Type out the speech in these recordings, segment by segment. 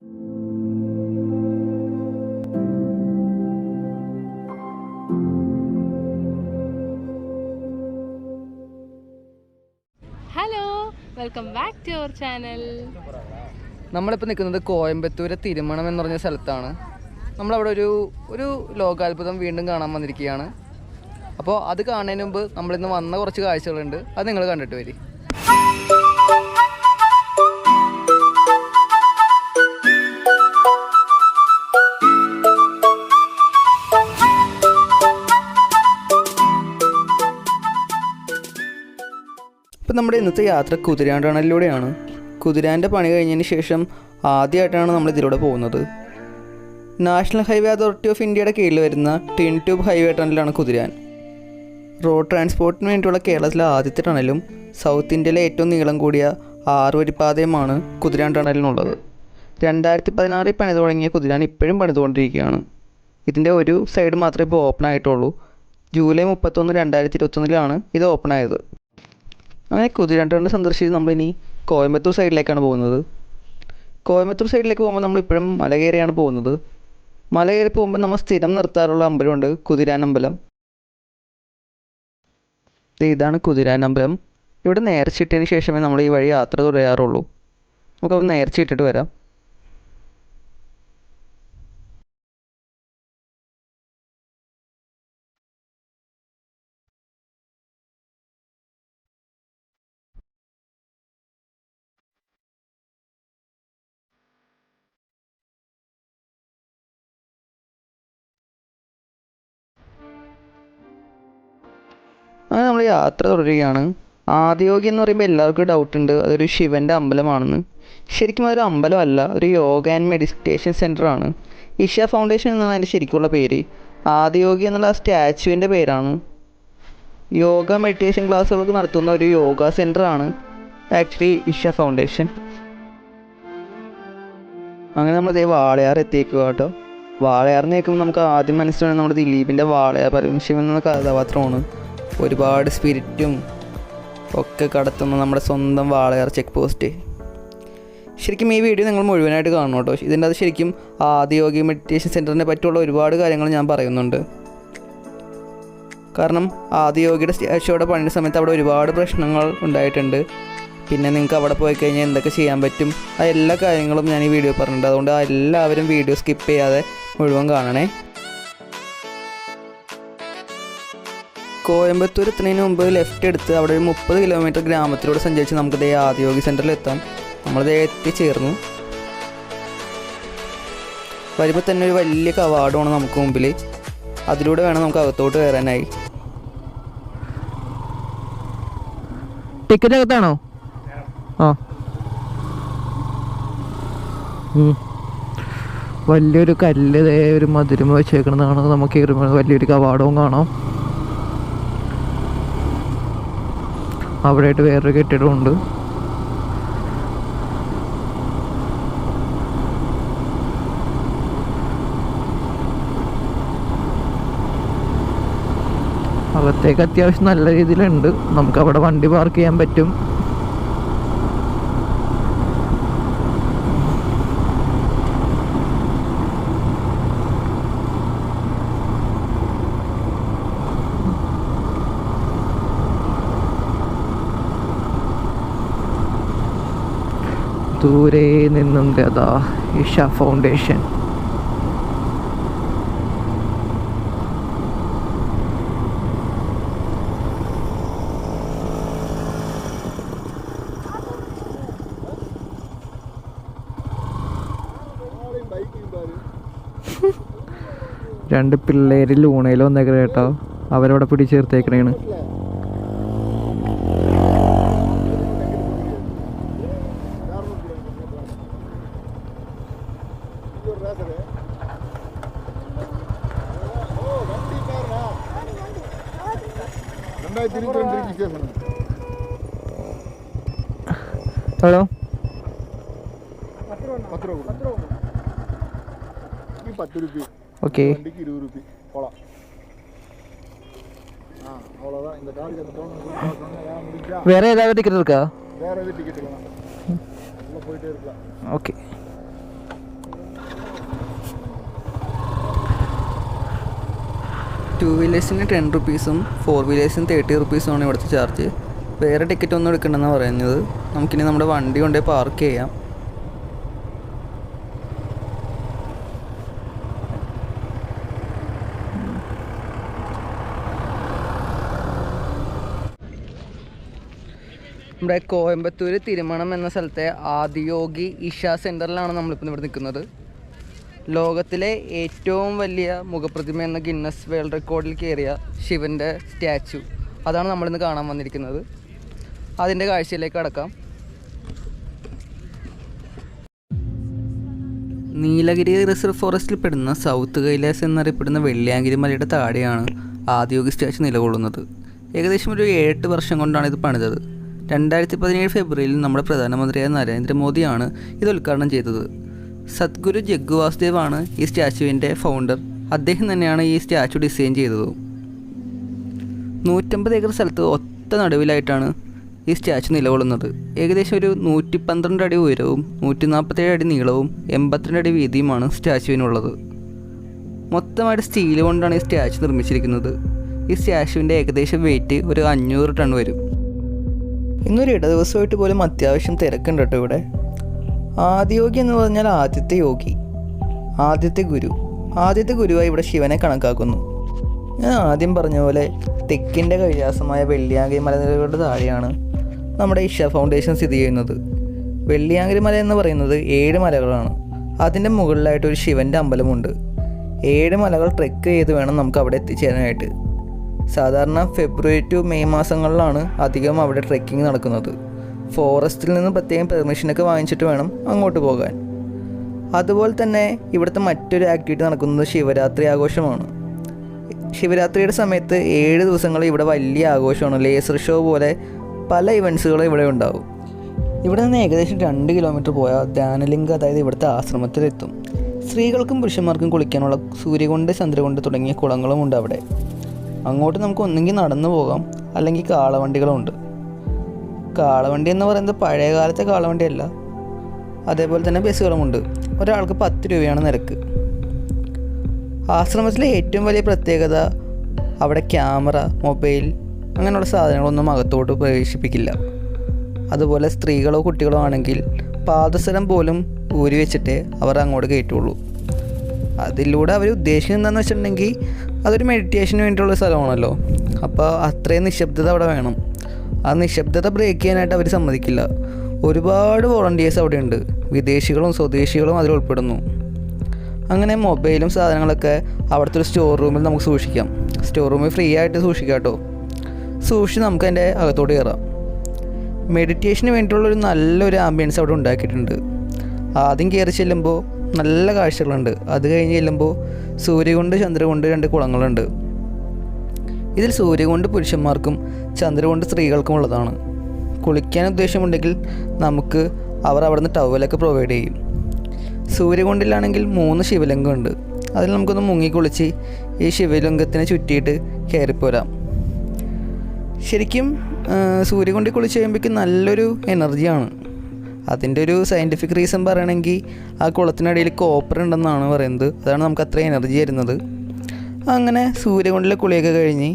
Hello, welcome back to our channel. നമ്മളിപ്പോൾ നിൽക്കുന്നത് കോയമ്പത്തൂരെ തിരുമണം എന്ന് പറഞ്ഞ സ്ഥലത്താണ്. നമ്മളവിടെ ഒരു ലോകാത്ഭുതം വീണ്ടും കാണാൻ വന്നിരിക്കുകയാണ്. അപ്പോൾ അത് കാണുന്നതിന് മുമ്പ് നമ്മളിന്ന് വന്ന കുറച്ച് കാഴ്ചകളുണ്ട്, അത് നിങ്ങൾ കണ്ടിട്ട് വരി. ഇപ്പം നമ്മുടെ ഇന്നത്തെ യാത്ര കുതിരാൻ ടണലിലൂടെയാണ്. കുതിരാൻ്റെ പണി കഴിഞ്ഞതിന് ശേഷം ആദ്യമായിട്ടാണ് നമ്മൾ ഇതിലൂടെ പോകുന്നത്. നാഷണൽ ഹൈവേ അതോറിറ്റി ഓഫ് ഇന്ത്യയുടെ കീഴിൽ വരുന്ന ട്വിൻ ട്യൂബ് ഹൈവേ ടണലാണ് കുതിരാൻ. റോഡ് ട്രാൻസ്പോർട്ടിന് വേണ്ടിയുള്ള കേരളത്തിലെ ആദ്യത്തെ ടണലും സൗത്ത് ഇന്ത്യയിലെ ഏറ്റവും നീളം കൂടിയ 6 വരിപ്പാതയുമാണ് കുതിരാൻ ടണലിനുള്ളത്. 2016 പണിത് തുടങ്ങിയ കുതിരാൻ ഇപ്പോഴും പണിതുകൊണ്ടിരിക്കുകയാണ്. ഇതിൻ്റെ ഒരു സൈഡ് മാത്രമേ ഇപ്പോൾ ഓപ്പൺ ആയിട്ടുള്ളൂ. ജൂലൈ 31, 2021 ഇത് ഓപ്പൺ ആയത്. അങ്ങനെ കുതിരാൻ ടണൽ സന്ദർശിച്ച് നമ്മളിനി കോയമ്പത്തൂർ സൈഡിലേക്കാണ് പോകുന്നത്. കോയമ്പത്തൂർ സൈഡിലേക്ക് പോകുമ്പോൾ നമ്മളിപ്പോഴും മല കയറിയാണ് പോകുന്നത്. മല കയറി പോകുമ്പോൾ നമ്മൾ സ്ഥിരം നിർത്താറുള്ള അമ്പലമുണ്ട്, കുതിരാൻ അമ്പലം. ഇതാണ് കുതിരാൻ അമ്പലം. ഇവിടെ നേർച്ചയിട്ടതിന് ശേഷമേ നമ്മൾ ഈ വഴി യാത്ര തുടരാറുള്ളൂ. നമുക്കത് നേർച്ചയിട്ടിട്ട് വരാം. അങ്ങനെ നമ്മൾ യാത്ര തുടരുകയാണ്. ആദിയോഗി എന്ന് പറയുമ്പോൾ എല്ലാവർക്കും ഡൗട്ടുണ്ട് അതൊരു ശിവൻ്റെ അമ്പലമാണെന്ന്. ശരിക്കും അതൊരു അമ്പലമല്ല, ഒരു യോഗ ആൻഡ് മെഡിറ്റേഷൻ സെൻ്ററാണ്. ഇഷ ഫൗണ്ടേഷൻ എന്നാണ് അതിൻ്റെ ശരിക്കുള്ള പേര്. ആദിയോഗി എന്നുള്ള ആ സ്റ്റാച്ചുവിൻ്റെ പേരാണ്. യോഗ മെഡിറ്റേഷൻ ക്ലാസ്സുകൾക്ക് നടത്തുന്ന ഒരു യോഗ സെൻ്ററാണ് ആക്ച്വലി ഇഷ ഫൗണ്ടേഷൻ. അങ്ങനെ നമ്മൾ വാളയാർ എത്തിയേക്കുക കേട്ടോ. വാളയാറിന് കേൾക്കുമ്പോൾ നമുക്ക് ആദ്യം മനസ്സിലാവുന്നത് നമ്മുടെ ദിലീപിൻ്റെ വാളയാർ പരമശിവൻ എന്ന കഥാപാത്രമാണ്. ഒരുപാട് സ്പിരിറ്റും ഒക്കെ കടത്തുന്ന നമ്മുടെ സ്വന്തം വാളയാർ ചെക്ക് പോസ്റ്റ്. ശരിക്കും ഈ വീഡിയോ നിങ്ങൾ മുഴുവനായിട്ട് കാണണം കേട്ടോ. ഇതിൻ്റെ അത് ശരിക്കും ആദിയോഗി മെഡിറ്റേഷൻ സെൻറ്ററിനെ പറ്റിയുള്ള ഒരുപാട് കാര്യങ്ങൾ ഞാൻ പറയുന്നുണ്ട്. കാരണം ആദിയോഗിയുടെ സ്റ്റാച്ചുവിടെ പണിയുടെ സമയത്ത് അവിടെ ഒരുപാട് പ്രശ്നങ്ങൾ ഉണ്ടായിട്ടുണ്ട്. പിന്നെ നിങ്ങൾക്ക് അവിടെ പോയി കഴിഞ്ഞാൽ എന്തൊക്കെ ചെയ്യാൻ പറ്റും, ആ എല്ലാ കാര്യങ്ങളും ഞാൻ ഈ വീഡിയോ പറഞ്ഞിട്ടുണ്ട്. അതുകൊണ്ട് എല്ലാവരും വീഡിയോ സ്കിപ്പ് ചെയ്യാതെ മുഴുവൻ കാണണേ. കോയമ്പത്തൂർ എത്തുന്നതിന് മുമ്പ് ലെഫ്റ്റ് എടുത്ത് അവിടെ ഒരു 30 കിലോമീറ്റർ ഗ്രാമത്തിലൂടെ സഞ്ചരിച്ച് നമുക്ക് ആദിയോഗി സെൻറ്ററിൽ എത്താം. നമ്മളിത് എത്തിച്ചേർന്നു. വരുമ്പോൾ തന്നെ ഒരു വലിയ കവാടമാണ് നമുക്ക് മുമ്പിൽ. അതിലൂടെ വേണം നമുക്ക് അകത്തോട്ട് കയറാനായി. ടിക്കറ്റ് അകത്താണോ? ആ, വലിയൊരു കല്ല് ഒരു മധുരം വെച്ചേക്കുന്നതാണ്. നമുക്ക് കയറുമ്പോൾ വലിയൊരു കവാടവും കാണാം. അവിടെയായിട്ട് വേറൊരു കെട്ടിടമുണ്ട്. അകത്തേക്ക് അത്യാവശ്യം നല്ല രീതിയിലുണ്ട്. നമുക്ക് അവിടെ വണ്ടി പാർക്ക് ചെയ്യാൻ പറ്റും. ദൂരെ നിന്നും അതാ ഇഷ ഫൗണ്ടേഷൻ. രണ്ട് പിള്ളേര് ലൂണയിൽ വന്നേക്കണ കേട്ടോ. അവരവിടെ പിടിച്ചേർത്തേക്കണേണ്. Hello, okay. வேற ஏதாவது டிக்கெட் இருக்கா? வேற ஏதாவது டிக்கெட் இல்ல, உள்ள போயிட்டே இருக்கலாம். ஓகே. 2 വീലേഴ്സിന് 10 റുപ്പീസും 4 വീലേഴ്സിന് 30 റുപ്പീസുമാണ് ഇവിടുത്തെ ചാർജ്. വേറെ ടിക്കറ്റ് ഒന്നും എടുക്കണമെന്നാണ് പറയുന്നത്. നമുക്കിനി നമ്മുടെ വണ്ടി കൊണ്ടുപോയി പാർക്ക് ചെയ്യാം. നമ്മുടെ കോയമ്പത്തൂർ തിരുമണം എന്ന സ്ഥലത്തെ ആദിയോഗി ഇഷ സെൻറ്ററിലാണ് നമ്മളിപ്പോൾ ഇവിടെ നിൽക്കുന്നത്. ലോകത്തിലെ ഏറ്റവും വലിയ മുഖപ്രതിമ എന്ന ഗിന്നസ് വേൾഡ് റെക്കോർഡിൽ കയറിയ ശിവൻ്റെ സ്റ്റാച്ചു, അതാണ് നമ്മളിന്ന് കാണാൻ വന്നിരിക്കുന്നത്. അതിൻ്റെ കാഴ്ചയിലേക്ക് കടക്കാം. നീലഗിരി റിസർവ് ഫോറസ്റ്റിൽ പെടുന്ന സൗത്ത് കൈലാസ് എന്നറിയപ്പെടുന്ന വെള്ളിയാങ്കിരി മലയുടെ താഴെയാണ് ആദിയോഗി സ്റ്റാച്ചു നിലകൊള്ളുന്നത്. ഏകദേശം ഒരു 7-8 വർഷം കൊണ്ടാണ് ഇത് പണിതത്. 2017 ഫെബ്രുവരിയിൽ നമ്മുടെ പ്രധാനമന്ത്രിയായ നരേന്ദ്രമോദിയാണ് ഇത് ഉദ്ഘാടനം ചെയ്തത്. സദ്ഗുരു ജഗ്ഗു വാസുദേവ് ആണ് ഈ സ്റ്റാച്ചുവിൻ്റെ ഫൗണ്ടർ. അദ്ദേഹം തന്നെയാണ് ഈ സ്റ്റാച്ചു ഡിസൈൻ ചെയ്തത്. 150 ഏക്കർ സ്ഥലത്ത് ഒത്ത നടുവിലായിട്ടാണ് ഈ സ്റ്റാച്ചു നിലകൊള്ളുന്നത്. ഏകദേശം ഒരു 112 അടി ഉയരവും 147 അടി നീളവും 82 അടി വീതിയുമാണ് സ്റ്റാച്ചുവിനുള്ളത്. മൊത്തമായിട്ട് സ്റ്റീൽ കൊണ്ടാണ് ഈ സ്റ്റാച്ചു നിർമ്മിച്ചിരിക്കുന്നത്. ഈ സ്റ്റാച്ചുവിൻ്റെ ഏകദേശം വെയിറ്റ് ഒരു 500 ടൺ വരും. ഇന്നൊരു ഇടദിവസമായിട്ട് പോലും അത്യാവശ്യം തിരക്കുണ്ട് കേട്ടോ ഇവിടെ. ആദിയോഗി എന്ന് പറഞ്ഞാൽ ആദ്യത്തെ യോഗി, ആദ്യത്തെ ഗുരുവായി ഇവിടെ ശിവനെ കണക്കാക്കുന്നു. ഞാൻ ആദ്യം പറഞ്ഞ പോലെ തെക്കിൻ്റെ കൈലാസമായ വെള്ളിയാങ്കിരി മലനിരകളുടെ താഴെയാണ് നമ്മുടെ ഇഷ ഫൗണ്ടേഷൻ സ്ഥിതി ചെയ്യുന്നത്. വെള്ളിയാങ്കിരി മല എന്ന് പറയുന്നത് 7 മലകളാണ്. അതിൻ്റെ മുകളിലായിട്ട് ഒരു ശിവൻ്റെ അമ്പലമുണ്ട്. 7 മലകൾ ട്രെക്ക് ചെയ്ത് വേണം നമുക്ക് അവിടെ എത്തിച്ചേരാനായിട്ട്. സാധാരണ ഫെബ്രുവരി ടു മെയ് മാസങ്ങളിലാണ് അധികം അവിടെ ട്രെക്കിംഗ് നടക്കുന്നത്. ഫോറസ്റ്റിൽ നിന്ന് പ്രത്യേകം പെർമിഷനൊക്കെ വാങ്ങിച്ചിട്ട് വേണം അങ്ങോട്ട് പോകാൻ. അതുപോലെ തന്നെ ഇവിടുത്തെ മറ്റൊരു ആക്ടിവിറ്റി നടക്കുന്നത് ശിവരാത്രി ആഘോഷമാണ്. ശിവരാത്രിയുടെ സമയത്ത് 7 ദിവസങ്ങൾ ഇവിടെ വലിയ ആഘോഷമാണ്. ലേസർ ഷോ പോലെ പല ഇവൻറ്റ്സുകളും ഇവിടെ ഉണ്ടാവും. ഇവിടെ നിന്ന് ഏകദേശം 2 കിലോമീറ്റർ പോയാൽ ധ്യാനലിംഗ, അതായത് ഇവിടുത്തെ ആശ്രമത്തിലെത്തും. സ്ത്രീകൾക്കും പുരുഷന്മാർക്കും കുളിക്കാനുള്ള സൂര്യകുണ്ട്, ചന്ദ്രകുണ്ട് തുടങ്ങിയ കുളങ്ങളും ഉണ്ട് അവിടെ. അങ്ങോട്ട് നമുക്ക് ഒന്നെങ്കിൽ നടന്നു പോകാം, അല്ലെങ്കിൽ കാളവണ്ടികളുണ്ട്. കാളവണ്ടി എന്ന് പറയുന്നത് പഴയ കാലത്തെ കാളവണ്ടിയല്ല. അതേപോലെ തന്നെ ബസ്സുകളുമുണ്ട്. ഒരാൾക്ക് 10 രൂപയാണ് നിരക്ക്. ആശ്രമത്തിലെ ഏറ്റവും വലിയ പ്രത്യേകത അവിടെ ക്യാമറ, മൊബൈൽ അങ്ങനെയുള്ള സാധനങ്ങളൊന്നും അകത്തോട്ട് പ്രവേശിപ്പിക്കില്ല. അതുപോലെ സ്ത്രീകളോ കുട്ടികളോ ആണെങ്കിൽ പാദസരം പോലും ഊരി വെച്ചിട്ടേ അവർ അങ്ങോട്ട് കയറ്റുള്ളൂ. അതിലൂടെ അവർ ഉദ്ദേശിക്കുന്നത് എന്താണെന്ന് വെച്ചിട്ടുണ്ടെങ്കിൽ അതൊരു മെഡിറ്റേഷന് വേണ്ടിയിട്ടുള്ള സ്ഥലമാണല്ലോ. അപ്പോൾ അത്രയും നിശബ്ദത അവിടെ വേണം. ആ നിശബ്ദത ബ്രേക്ക് ചെയ്യാനായിട്ട് അവർ സമ്മതിക്കില്ല. ഒരുപാട് വോളണ്ടിയേഴ്സ് അവിടെ ഉണ്ട്. വിദേശികളും സ്വദേശികളും അതിൽ ഉൾപ്പെടുന്നു. അങ്ങനെ മൊബൈലും സാധനങ്ങളൊക്കെ അവിടുത്തെ ഒരു സ്റ്റോർ റൂമിൽ നമുക്ക് സൂക്ഷിക്കാം. സ്റ്റോർ റൂമിൽ ഫ്രീ ആയിട്ട് സൂക്ഷിക്കാം കേട്ടോ. സൂക്ഷിച്ച് നമുക്ക് അതിൻ്റെ അകത്തോട്ട് കയറാം. മെഡിറ്റേഷന് വേണ്ടിയിട്ടുള്ളൊരു നല്ലൊരു ആംബിയൻസ് അവിടെ ഉണ്ടാക്കിയിട്ടുണ്ട്. ആദ്യം കയറി ചെല്ലുമ്പോൾ നല്ല കാഴ്ചകളുണ്ട്. അത് കഴിഞ്ഞ് ചെല്ലുമ്പോൾ സൂര്യകുണ്ട്, ചന്ദ്രകുണ്ട് 2 കുളങ്ങളുണ്ട്. ഇതിൽ സൂര്യകുണ്ട് പുരുഷന്മാർക്കും ചന്ദ്രകുണ്ട് സ്ത്രീകൾക്കും ഉള്ളതാണ്. കുളിക്കാൻ ഉദ്ദേശമുണ്ടെങ്കിൽ നമുക്ക് അവർ അവിടെ നിന്ന് ടവലൊക്കെ പ്രൊവൈഡ് ചെയ്യും. സൂര്യകുണ്ടിലാണെങ്കിൽ 3 ശിവലിംഗമുണ്ട്. അതിൽ നമുക്കൊന്ന് മുങ്ങി കുളിച്ച് ഈ ശിവലിംഗത്തിനെ ചുറ്റിയിട്ട് കയറിപ്പോരാം. ശരിക്കും സൂര്യകുണ്ടിൽ കുളിച്ച് കഴിയുമ്പോഴേക്കും നല്ലൊരു എനർജിയാണ്. അതിൻ്റെ ഒരു സയൻറ്റിഫിക് റീസൺ പറയണമെങ്കിൽ ആ കുളത്തിനടിയിൽ കോപ്പർ ഉണ്ടെന്നാണ് പറയുന്നത്. അതാണ് നമുക്ക് അത്ര എനർജി തരുന്നത്. അങ്ങനെ സൂര്യകുണ്ടിലെ കുളിയൊക്കെ കഴിഞ്ഞ്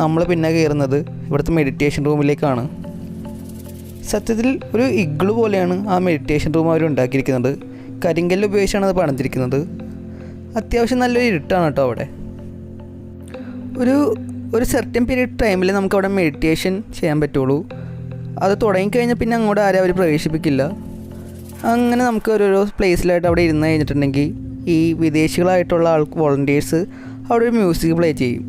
നമ്മൾ പിന്നെ കയറുന്നത് ഇവിടുത്തെ മെഡിറ്റേഷൻ റൂമിലേക്കാണ്. സത്യത്തിൽ ഒരു ഇഗ്ലു പോലെയാണ് ആ മെഡിറ്റേഷൻ റൂം അവർ ഉണ്ടാക്കിയിരിക്കുന്നത്. കരിങ്കല്ല് ഉപയോഗിച്ചാണ് അത് പണിതിരിക്കുന്നത്. അത്യാവശ്യം നല്ലൊരു ഇരുട്ടാണ് കേട്ടോ അവിടെ. ഒരു സെർട്ടൻ പീരീഡ് ടൈമിൽ നമുക്കവിടെ മെഡിറ്റേഷൻ ചെയ്യാൻ പറ്റുള്ളൂ. അത് തുടങ്ങിക്കഴിഞ്ഞാൽ പിന്നെ അങ്ങോട്ട് ആരും അവർ പ്രവേശിപ്പിക്കില്ല. അങ്ങനെ നമുക്ക് ഓരോരോ പ്ലേസിലായിട്ട് അവിടെ ഇരുന്ന് കഴിഞ്ഞിട്ടുണ്ടെങ്കിൽ ഈ വിദേശികളായിട്ടുള്ള വോളണ്ടിയേഴ്സ് അവിടെ ഒരു മ്യൂസിക് പ്ലേ ചെയ്യും.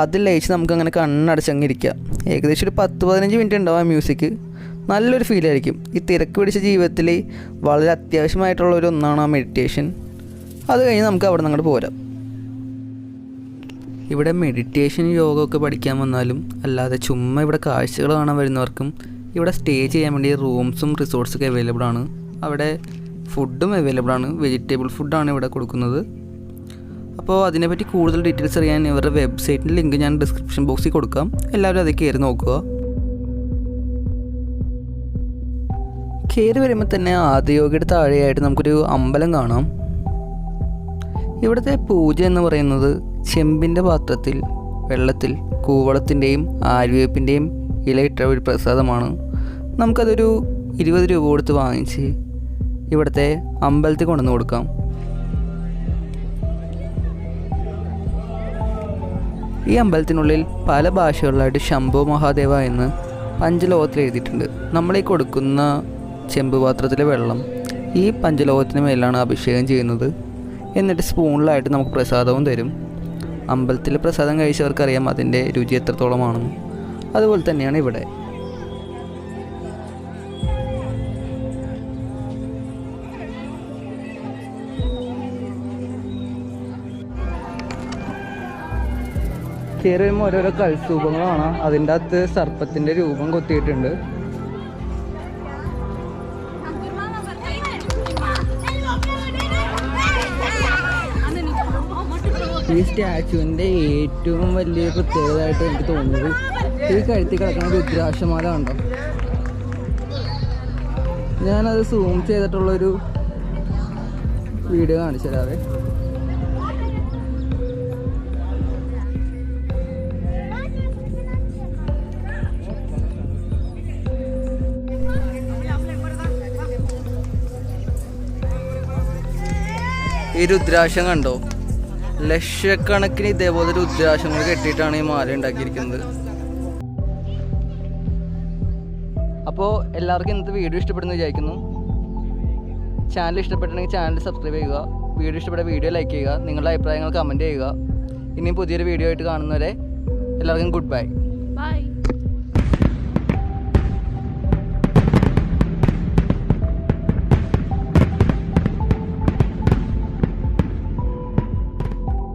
അതിൽ ലയിച്ച് നമുക്കങ്ങനെ കണ്ണടച്ചങ്ങിരിക്കാം. ഏകദേശം ഒരു 10-15 മിനിറ്റ് ഉണ്ടാവും ആ മ്യൂസിക്. നല്ലൊരു ഫീലായിരിക്കും. ഈ തിരക്ക് പിടിച്ച ജീവിതത്തിൽ വളരെ അത്യാവശ്യമായിട്ടുള്ളൊരു ഒന്നാണ് ആ മെഡിറ്റേഷൻ. അത് കഴിഞ്ഞ് നമുക്ക് അവിടെ നിന്ന് അങ്ങോട്ട് പോരാം. ഇവിടെ മെഡിറ്റേഷൻ, യോഗമൊക്കെ പഠിക്കാൻ വന്നാലും അല്ലാതെ ചുമ്മാ ഇവിടെ കാഴ്ചകൾ കാണാൻ വരുന്നവർക്കും ഇവിടെ സ്റ്റേ ചെയ്യാൻ വേണ്ടി റൂംസും റിസോർട്ട്സൊക്കെ അവൈലബിൾ ആണ്. അവിടെ ഫുഡും അവൈലബിൾ ആണ്. വെജിറ്റബിൾ ഫുഡാണ് ഇവിടെ കൊടുക്കുന്നത്. അപ്പോൾ അതിനെപ്പറ്റി കൂടുതൽ ഡീറ്റെയിൽസ് അറിയാൻ ഇവരുടെ വെബ്സൈറ്റിൻ്റെ ലിങ്ക് ഞാൻ ഡിസ്ക്രിപ്ഷൻ ബോക്സിൽ കൊടുക്കാം. എല്ലാവരും അതിൽ കയറി നോക്കുക. കയറി വരുമ്പോൾ തന്നെ ആദിയോഗിയുടെ താഴെയായിട്ട് നമുക്കൊരു അമ്പലം കാണാം. ഇവിടുത്തെ പൂജ എന്ന് പറയുന്നത് ചെമ്പിൻ്റെ പാത്രത്തിൽ വെള്ളത്തിൽ കൂവളത്തിൻ്റെയും ആര്യവേപ്പിൻ്റെയും ഇലയിട്ട ഒരു പ്രസാദമാണ്. നമുക്കതൊരു 20 രൂപ കൊടുത്ത് വാങ്ങിച്ച് ഇവിടുത്തെ അമ്പലത്തിൽ കൊണ്ടുവന്ന് കൊടുക്കാം. ഈ അമ്പലത്തിനുള്ളിൽ പല ഭാഷകളിലായിട്ട് ശംഭോ മഹാദേവ എന്ന് പഞ്ചലോകത്തിൽ എഴുതിയിട്ടുണ്ട്. നമ്മളീ കൊടുക്കുന്ന ചെമ്പ് പാത്രത്തിലെ വെള്ളം ഈ പഞ്ചലോകത്തിന് മേലാണ് അഭിഷേകം ചെയ്യുന്നത്. എന്നിട്ട് സ്പൂണിലായിട്ട് നമുക്ക് പ്രസാദവും തരും. അമ്പലത്തിലെ പ്രസാദം കഴിച്ചവർക്കറിയാം അതിൻ്റെ രുചി എത്രത്തോളമാണെന്ന്. അതുപോലെ തന്നെയാണ് ഇവിടെ. കയറി വരുമ്പോൾ ഓരോരോ കൽസൂപങ്ങളാണ്. അതിൻ്റെ അകത്ത് സർപ്പത്തിൻ്റെ രൂപം കൊത്തിയിട്ടുണ്ട്. ഈ സ്റ്റാച്ചുവിൻ്റെ ഏറ്റവും വലിയ പ്രത്യേകതയായിട്ട് എനിക്ക് തോന്നുന്നത് ഈ കഴുത്തിൽ കിടക്കുന്ന രുദ്രാക്ഷമാല കണ്ടോ. ഞാനത് സൂം ചെയ്തിട്ടുള്ളൊരു വീഡിയോ കാണിച്ചു തരാവേ. ഈ രുദ്രാക്ഷം കണ്ടോ, ലക്ഷക്കണക്കിന് ഇതേപോലെ രുദ്രാക്ഷങ്ങൾ കെട്ടിയിട്ടാണ് ഈ മാല ഉണ്ടാക്കിയിരിക്കുന്നത്. അപ്പോൾ എല്ലാവർക്കും ഇന്നത്തെ വീഡിയോ ഇഷ്ടപ്പെടുന്നു വിചാരിക്കുന്നു. ചാനൽ ഇഷ്ടപ്പെട്ടിട്ടുണ്ടെങ്കിൽ ചാനൽ സബ്സ്ക്രൈബ് ചെയ്യുക. വീഡിയോ ഇഷ്ടപ്പെട്ട വീഡിയോ ലൈക്ക് ചെയ്യുക. നിങ്ങളുടെ അഭിപ്രായങ്ങൾ കമൻറ്റ് ചെയ്യുക. ഇനിയും പുതിയൊരു വീഡിയോ ആയിട്ട് കാണുന്നവരെ എല്ലാവർക്കും ഗുഡ് ബൈ.